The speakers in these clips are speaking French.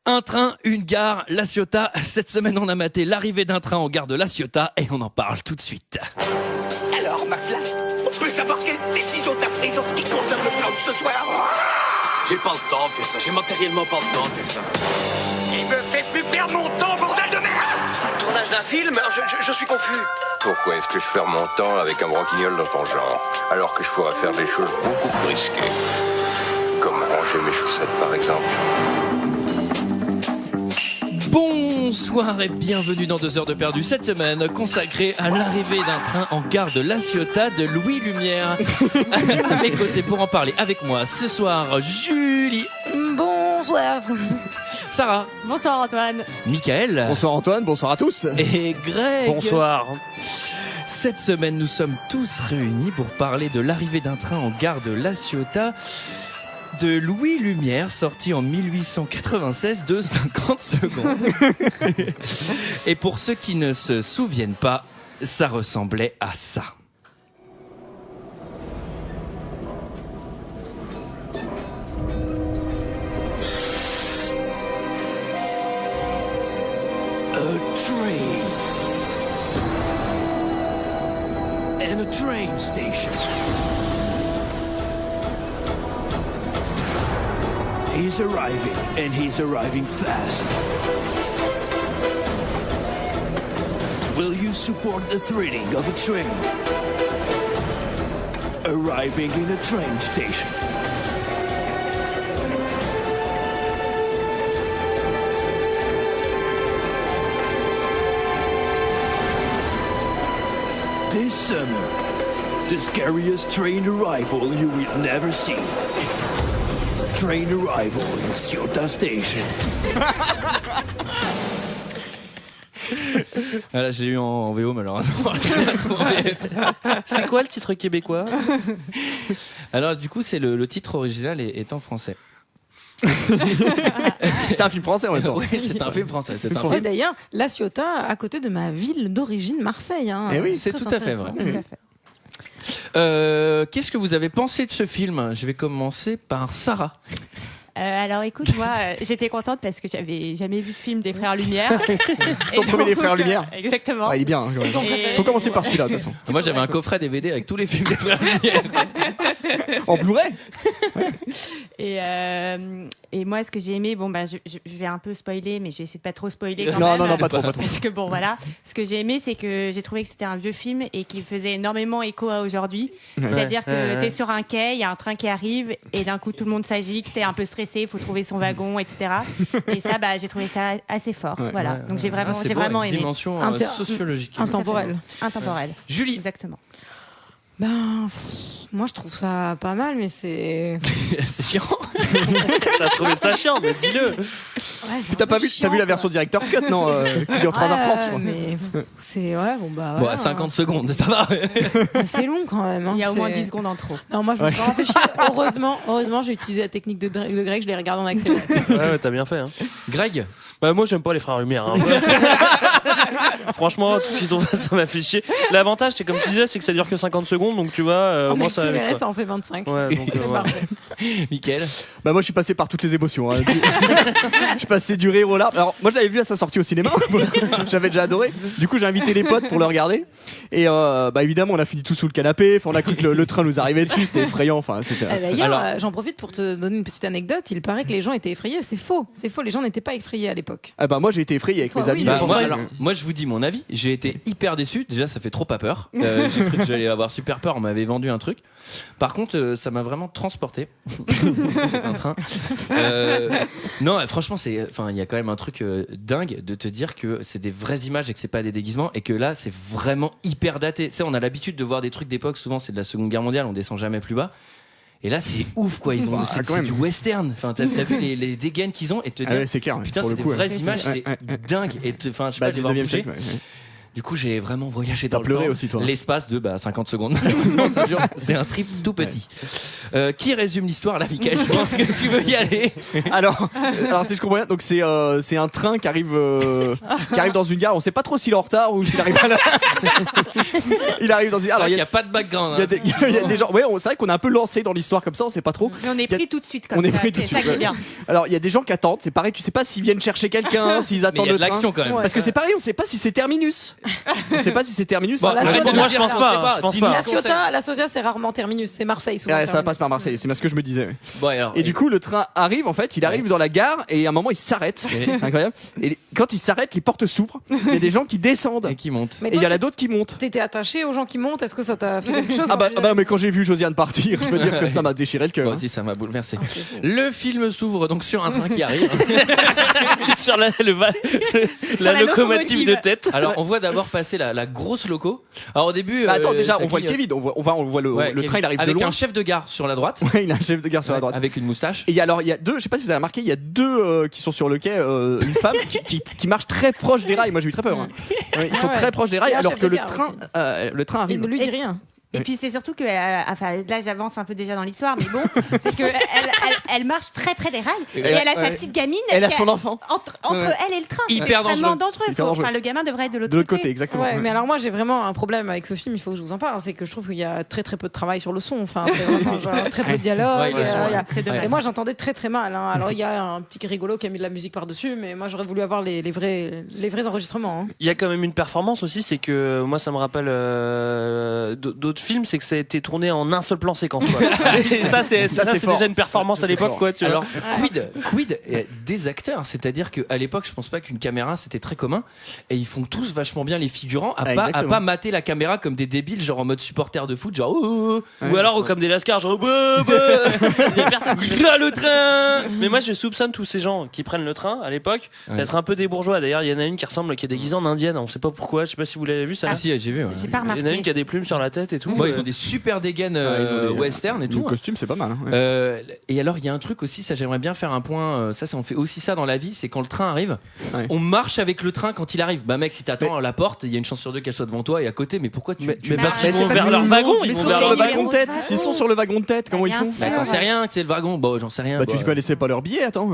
Un train, une gare, La Ciotat. Cette semaine, on a maté l'arrivée d'un train en gare de La Ciotat et on en parle tout de suite. Alors, McFly, on peut savoir quelle décision t'as prise en ce qui concerne le plan de ce soir? J'ai pas le temps de faire ça, j'ai matériellement pas le temps de faire ça. Il me fait plus perdre mon temps, bordel de merde! Tournage d'un film? Je suis confus. Pourquoi est-ce que je perds mon temps avec un branquignol dans ton genre, alors que je pourrais faire des choses beaucoup plus risquées? Comme ranger mes chaussettes, par exemple. Bonsoir et bienvenue dans 2 heures de perdu cette semaine consacrée à l'arrivée d'un train en gare de La Ciotat de Louis Lumière. À mes côtés pour en parler avec moi ce soir, Julie. Bonsoir. Sarah. Bonsoir Antoine. Michael. Bonsoir Antoine, bonsoir à tous. Et Greg. Bonsoir. Cette semaine, nous sommes tous réunis pour parler de l'arrivée d'un train en gare de La Ciotat de Louis Lumière, sorti en 1896 de 50 secondes. Et pour ceux qui ne se souviennent pas, ça ressemblait à ça. A train. And a train station. He's arriving, and he's arriving fast. Will you support the thrilling of a train? Arriving in a train station. This summer, the scariest train arrival you will never see. Train arrival in Ciotat Station. Voilà, je l'ai eu en VO malheureusement. C'est quoi le titre québécois? Alors du coup, c'est le titre original est en français. C'est un film français en même temps. Oui, c'est un film français. C'est un Et film. d'ailleurs, La Ciotat, à côté de ma ville d'origine, Marseille. Hein. Eh oui, c'est très tout à fait intéressant, vrai. tout à fait. Qu'est-ce que vous avez pensé de ce film? Je vais commencer par Sarah. Alors écoute, moi j'étais contente parce que j'avais jamais vu de film des Frères Lumière. C'est ton premier des Frères Lumière. Exactement. Ouais, il est bien. Hein, quand même. Et- Faut commencer par celui-là de toute façon. Moi, j'avais un coffret DVD avec tous les films des Frères Lumière. En Blu-ray. Et moi, ce que j'ai aimé, bon bah je vais un peu spoiler, mais je vais essayer de pas trop spoiler quand Non, même. non, pas trop. Parce que bon, voilà. Ce que j'ai aimé, c'est que j'ai trouvé que c'était un vieux film et qu'il faisait énormément écho à aujourd'hui. C'est-à-dire que t'es sur un quai, il y a un train qui arrive et d'un coup tout le monde s'agite, t'es un peu stressé, il faut trouver son wagon, etc. Et ça, bah, j'ai trouvé ça assez fort. Voilà. Donc j'ai vraiment aimé. Dimension sociologique. Intemporel. Intemporel. Julie. Exactement. Ben, moi je trouve ça pas mal, mais c'est. C'est chiant. T'as trouvé ça chiant, mais dis-le. Ouais, Puis t'as vu la version Director's Cut, non qui dure 3h30 je crois. Mais c'est. Ouais, bon bah. Bon, Voilà, à 50 secondes, ça va. C'est long quand même. Hein, Il y a au moins c'est- 10 secondes en trop. Non, moi je me suis vraiment fait chier. Heureusement, j'ai utilisé la technique de Greg, je l'ai regardé en accéléré. Ouais, t'as bien fait. Hein. Greg. Bah, moi, j'aime pas les Frères Lumière. Hein. Franchement, tout ce qu'ils ont fait, ça m'a fait chier. L'avantage, c'est comme tu disais, c'est que ça dure que 50 secondes, donc tu vois, En moi, ça allait, accéléré, quoi. ça en fait 25. Ouais, donc, C'est voilà. parfait. Mickaël. Bah moi je suis passé par toutes les émotions. Hein. Je suis passé du rire au larmes. Alors moi je l'avais vu à sa sortie au cinéma. J'avais déjà adoré. Du coup j'ai invité les potes pour le regarder. Et bah évidemment on a fini tout sous le canapé. Enfin, on a cru que le train nous arrivait dessus. C'était effrayant. Enfin c'était. D'ailleurs, Alors- j'en profite pour te donner une petite anecdote. Il paraît que les gens étaient effrayés. C'est faux. Les gens n'étaient pas effrayés à l'époque. Ah bah moi j'ai été effrayé avec Toi, mes amis. oui, Bah, pourquoi moi, je vous dis mon avis. J'ai été hyper déçu. Déjà, ça fait trop pas peur. J'ai cru que j'allais avoir super peur. On m'avait vendu un truc. Par contre, ça m'a vraiment transporté. C'est un train. Non, franchement, il y a quand même un truc dingue de te dire que c'est des vraies images et que c'est pas des déguisements et que là, c'est vraiment hyper daté. Tu sais, on a l'habitude de voir des trucs d'époque. Souvent, c'est de la Seconde Guerre mondiale. On descend jamais plus bas. Et là, c'est ouf, quoi. Ils ont, Bah, c'est quand même. du western. Enfin, t'as vu les dégaines qu'ils ont et te Ah dire, ouais, c'est clair. putain, pour c'est le des coup, vraies ouais. images, Ouais, c'est ouais. dingue. Et enfin, je sais Bah pas, de devoir 19e bouger. siècle. Ouais. Du coup, j'ai vraiment voyagé T'as dans le pleuré temps. aussi, toi. L'espace de 50 secondes. Non, ça dure. C'est un trip tout petit. Qui résume l'histoire là, Mickaël? Je pense que tu veux y aller. Alors si je comprends bien, donc c'est un train qui arrive dans une gare. On sait pas trop s'il est en retard ou s'il arrive à l'heure. Il arrive dans une gare. Alors Il n'y a pas de background. il y a des gens. Ouais, c'est vrai qu'on est un peu lancé dans l'histoire comme ça. On sait pas trop. Mais on est Il y a- pris tout de suite comme On est ça. pris tout de C'est ça suite. qui est bien. Alors il y a des gens qui attendent. C'est pareil. Tu sais pas s'ils viennent chercher quelqu'un, s'ils Mais attendent il y a le de train. l'action quand même. Parce que c'est pareil. On sait pas si c'est terminus. On sait pas si c'est terminus. Bon, la arrête Ciotat, de moi, me je dire pense ça, pas, on sait je pense Dis-nous pas. ce qu'on sait. La Ciotat, c'est rarement terminus. C'est Marseille souvent. Ouais, ça terminus. passe par Marseille. C'est ce que je me disais. Bon, alors, Et du coup, le train arrive. En fait, il arrive dans la gare et à un moment, il s'arrête. C'est incroyable. Et quand il s'arrête, les portes s'ouvrent. Il y a des gens qui descendent. et qui monte. Mais Et il y toi, en a d'autres qui montent. t'étais attaché aux gens qui montent. Est-ce que ça t'a fait quelque chose? Ah bah non, mais quand j'ai vu Josiane partir, je peux dire que ça m'a déchiré le cœur. Moi aussi, ça m'a bouleversé. Le film s'ouvre donc sur un train qui arrive. Sur la la locomotive de locomotive. tête. Alors, on voit d'abord passer la grosse loco. Alors, au début. Bah, attends, déjà, ça on voit le clignote. Kevin. On voit le Ouais, train, il arrive avec de loin. un chef de gare sur la droite. Ouais, il a un chef de gare sur la droite. Avec une moustache. Et il y a deux, je sais pas si vous avez remarqué, il y a deux qui sont sur le quai, une femme qui marche très proche des rails. Moi j'ai eu très peur. Hein. Ouais, ils sont Ah ouais. très proches des rails Il y a un alors chef que de le gare train, aussi. le train Il arrive. ne lui dit rien. Et puis c'est surtout que, enfin là j'avance un peu déjà dans l'histoire, mais bon, c'est que elle marche très près des rails et elle a sa petite gamine. Elle a qui son enfant. entre Ouais. elle et le train. Hyper C'est extrêmement dangereux. dangereux. C'est hyper dangereux. Enfin, le gamin devrait être de l'autre De l'autre côté, exactement. Ouais, mais alors moi j'ai vraiment un problème avec ce film, il faut que je vous en parle, c'est que je trouve qu'il y a très peu de travail sur le son, enfin c'est vraiment genre, très peu de dialogue. Ouais, le son, ouais. C'est dommage. Et moi j'entendais très très mal. Hein. Alors il y a un petit rigolo qui a mis de la musique par-dessus, mais moi j'aurais voulu avoir les vrais enregistrements. Hein. Il y a quand même une performance aussi, c'est que moi ça me rappelle d'autres films, c'est que ça a été tourné en un seul plan séquence. Quoi. Et ça c'est fort. déjà une performance Ça, à c'est l'époque fort. quoi. Tu vois. Alors, quid des acteurs, c'est-à-dire qu'à l'époque, je pense pas qu'une caméra c'était très commun, et ils font tous vachement bien les figurants, à exactement. pas mater la caméra comme des débiles, genre en mode supporter de foot, genre Ou alors comme des lascars genre il y a personne qui là le train. Mais moi je soupçonne tous ces gens qui prennent le train à l'époque d'être un peu des bourgeois. D'ailleurs il y en a une qui est déguisée en indienne, on sait pas pourquoi, je sais pas si vous l'avez vu ça. Ah, si, j'ai vu. Ouais. J'ai pas Il y en a une remarqué. qui a des plumes sur la tête et tout. Bon, ils ont des super dégaines ils ont des- western et Le tout. costume, c'est pas mal. Hein. Ouais. Et alors il y a un truc aussi, ça j'aimerais bien faire un point. Ça on fait aussi ça dans la vie, c'est quand le train arrive, Ouais. on marche avec le train quand il arrive. Bah mec, si t'attends à la porte, il y a une chance sur deux qu'elle soit devant toi et à côté. Mais pourquoi tu Mais tu- parce qu'ils Mais vont c'est vers parce leur qu'ils wagon, Mais ils ils vont sont vers sur leur le wagon de tête. wagon. S'ils sont sur le wagon de tête, comment ils Bien font sûr. Bah, t'en sais rien, tu sais le wagon. Bon, j'en sais rien. Bah Bon, tu connaissais pas leur billet, attends.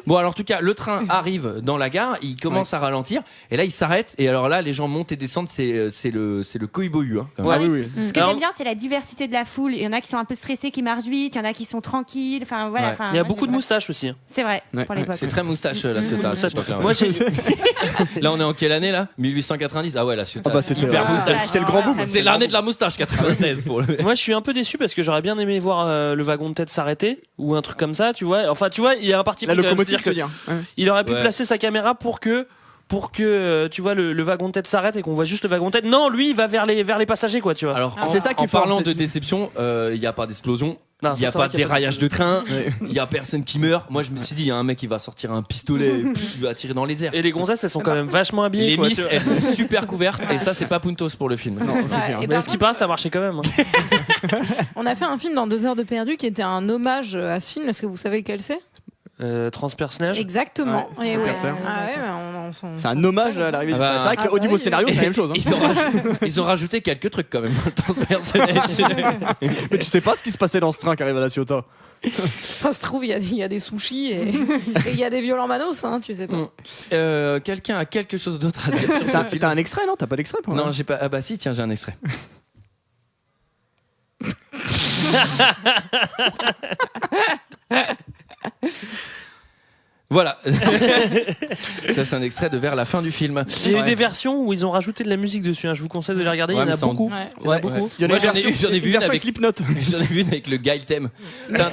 Bon, alors en tout cas, le train arrive dans la gare, il commence à ralentir, et là il s'arrête, et alors là les gens montent et descendent, c'est le coïbohu. Hein, quand même. Ah oui, oui. Ce que Alors- j'aime bien, c'est la diversité de la foule. Il y en a qui sont un peu stressés, qui marchent vite. Il y en a qui sont tranquilles. Enfin voilà. Ouais. Enfin, Il y a moi, beaucoup de j'aime moustaches aussi. bien. C'est vrai Ouais. pour l'époque. C'est très moustache la Ciotat. à cette époque-là, ouais. Moi j'ai Là on est en quelle année là 1890. Ah ouais, la Ciotat. Ah bah c'était hyper moustache. c'était le grand boom. C'est l'année de la moustache 96 pour le. Moi, je suis un peu déçu parce que j'aurais bien aimé voir le wagon de tête s'arrêter ou un truc comme ça, tu vois. Enfin, tu vois, il y a un parti La pris quand même, locomotive, c'est-à-dire tu veux dire. Ouais. il aurait pu Ouais. placer sa caméra pour que tu vois le wagon de tête s'arrête et qu'on voit juste le wagon de tête. Non, lui, il va vers les passagers, quoi, tu vois. Alors, C'est ça qui en est fort, parlant c'est- de déception, il n'y a pas d'explosion. Non, Il ça, n'y a c'est pas vrai de qu'il y a pas déraillage de train, Ouais. il n'y a personne qui meurt. Moi je me suis dit, il y a un mec qui va sortir un pistolet, il va tirer dans les airs. Et les gonzesses, elles sont quand même vachement habillées. Les quoi, miss, tu vois. elles sont super couvertes, et ça c'est pas Puntos pour le film. Non, c'est Ouais, clair. et Mais par ce qui contre, passe, ça marchait quand même. hein. on a fait un film dans 2 heures de perdu qui était un hommage à ce film. Est-ce que vous savez lequel c'est? Transpersonnage. Exactement. Ouais, Et c'est ouais. super ça. Ah ouais, on C'est un hommage à l'arrivée. Ah bah- C'est vrai Ah qu'au niveau bah scénario, c'est la même chose. hein. Ils ont rajouté quelques trucs quand même dans le transpersonnage. Mais tu sais pas ce qui se passait dans ce train qui arrive à la Ciotat. Ça se trouve, il y a des sushis et il y a des violents manos, hein, tu sais pas. Quelqu'un a quelque chose d'autre à dire sur ce film? T'as un extrait, non? T'as pas d'extrait pour Non, moi j'ai pas. Ah bah si, tiens, j'ai un extrait. Voilà. Ça, c'est un extrait de vers la fin du film. Il y a eu Ouais. des versions où ils ont rajouté de la musique dessus. hein. Je vous conseille de les regarder. Ouais, il y en mais a ça en- beaucoup. Ouais. Il y en a beaucoup. Il y en a Moi, une j'en ai version- vu une une version avec- Slipknot. J'en ai vu une avec le Guy thème. Vraie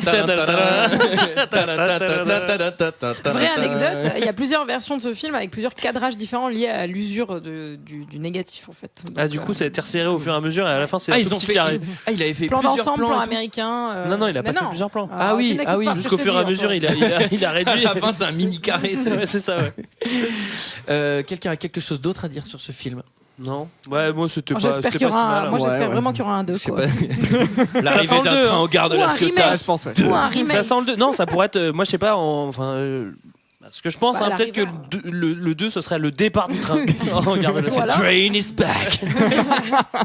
anecdote, il y a plusieurs versions de ce film avec plusieurs cadrages différents liés à l'usure du négatif en fait. Ah, Donc, du coup, ça a été resserré au fur et à mesure et à la fin, c'est Ah, un ils tout ont petit fait. carré. Ah, il avait fait plan plusieurs d'ensemble, plans plan et tout. américain. Non, il a mais pas fait plusieurs plans. Ah oui, tu n'écoutes ah oui, pas ce que Jusqu'au je te fur et à dis, mesure, Antoine. il a À réduit. la fin, c'est un mini carré. tu sais. Ouais, c'est ça, ouais. Quelqu'un a quelque chose d'autre à dire sur ce film? Non. Ouais, moi, c'était pas, J'espère c'était qu'il y pas si aura mal. un, moi Ouais, j'espère ouais. vraiment qu'il y aura un 2 Je sais quoi. pas. L'arrivée sent le d'un deux, train hein. au gare de Ou la un Ciotat. remake. Ah, je pense, ouais. Ou un remake. Ça sent le 2. Non, ça pourrait être, moi, je sais pas, enfin, Ce que je pense, Bah, peut-être que le 2, ce serait le départ du train. En gare de la Voilà. Train is back.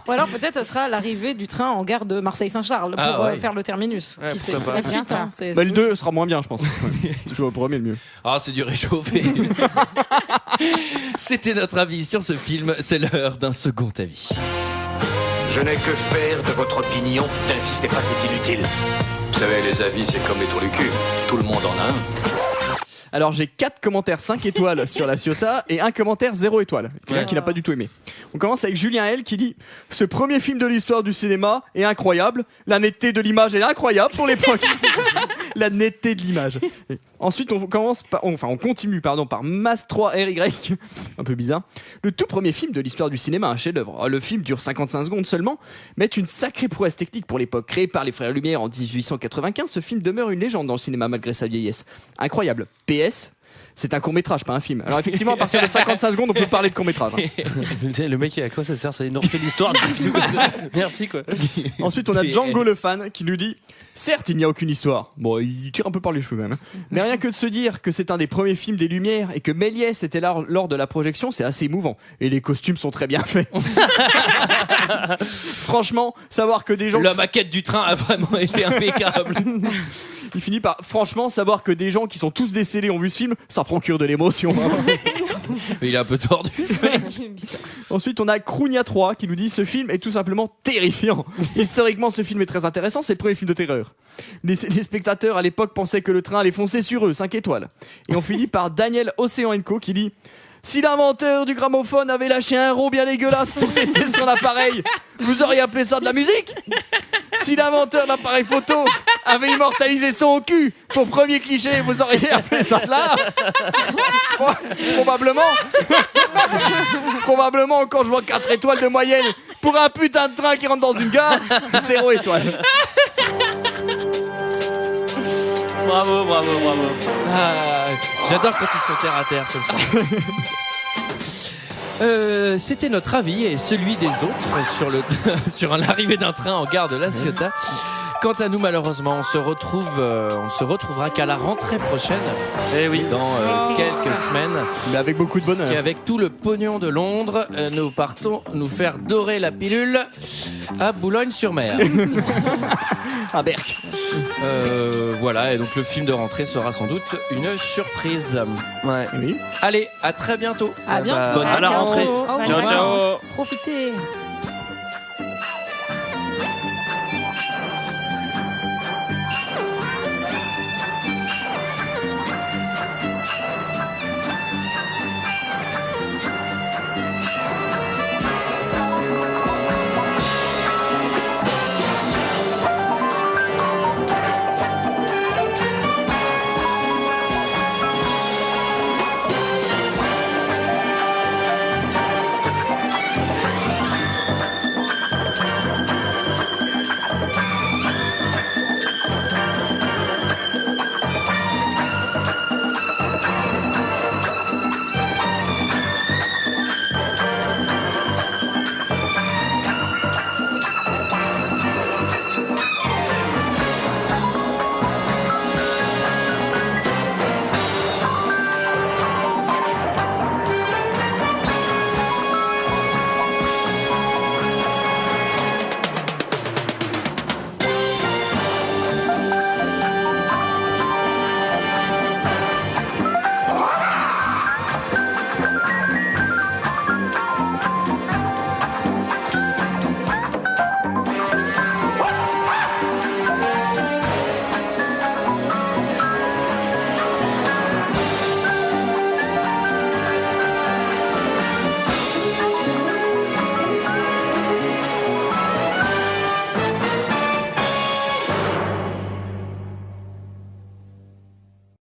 Ou alors peut-être ce sera l'arrivée du train en gare de Marseille-Saint-Charles pour ouais. faire le terminus. Ouais, Qui c'est pourquoi c'est la suite. Hein, c'est- Bah, le 2 sera moins bien, je pense. C'est toujours le premier le mieux. Ah, c'est du réchauffé. C'était notre avis sur ce film. C'est l'heure d'un second avis. Je n'ai que faire de votre opinion. N'insistez pas, c'est inutile. Vous savez, les avis, c'est comme les trous du cul. Tout le monde en a un. Alors j'ai 4 commentaires 5 étoiles sur la Ciotat et un commentaire 0 étoile. Quelqu'un qui n'a pas du tout aimé. On commence avec Julien L qui dit: ce premier film de l'histoire du cinéma est incroyable. La netteté de l'image est incroyable pour l'époque. La netteté de l'image. Et ensuite on continue par Mas 3RY. Un peu bizarre. Le tout premier film de l'histoire du cinéma, un chef-d'œuvre. Le film dure 55 secondes seulement, mais est une sacrée prouesse technique pour l'époque. Créé par les frères Lumière en 1895, ce film demeure une légende dans le cinéma malgré sa vieillesse. Incroyable. PS, c'est un court-métrage, pas un film. Alors effectivement, à partir de 55 secondes, on peut parler de court-métrage. Le mec, à quoi ça sert? Ça nous refait l'histoire du film. Merci, quoi. Ensuite, on a Django le fan qui nous dit: certes, il n'y a aucune histoire. Bon, il tire un peu par les cheveux même. Mais rien que de se dire que c'est un des premiers films des Lumières et que Méliès était là lors de la projection, c'est assez émouvant. Et les costumes sont très bien faits. Franchement, savoir que des gens... La maquette du train a vraiment été impeccable. Il finit par: franchement, savoir que des gens qui sont tous décédés ont vu ce film, ça procure de l'émotion. Mais il est un peu tordu, ce mec. Ensuite, on a Krounia 3 qui nous dit: ce film est tout simplement terrifiant. Historiquement, ce film est très intéressant, c'est le premier film de terreur. Les spectateurs à l'époque pensaient que le train allait foncer sur eux, 5 étoiles. Et on finit par Daniel Océan Co qui dit: si l'inventeur du gramophone avait lâché un rond bien dégueulasse pour tester son appareil, vous auriez appelé ça de la musique? Si l'inventeur de l'appareil photo avait immortalisé son cul pour premier cliché, vous auriez appelé ça de l'art? Probablement, quand je vois 4 étoiles de moyenne pour un putain de train qui rentre dans une gare, 0 étoile. Bravo. Ah, j'adore quand ils sont terre à terre comme ça. C'était notre avis et celui des autres sur l'arrivée d'un train en gare de La Ciotat. Quant à nous, malheureusement, on se retrouvera qu'à la rentrée prochaine. Eh oui. Dans quelques semaines. Mais avec beaucoup de bonheur. Et avec tout le pognon de Londres, nous partons nous faire dorer la pilule à Boulogne-sur-Mer. À Berck. Voilà, et donc le film de rentrée sera sans doute une surprise. Ouais. Oui. Allez, à très bientôt. À bientôt. Bonne à la rentrée. Au Ciao, revoir. ciao. Profitez.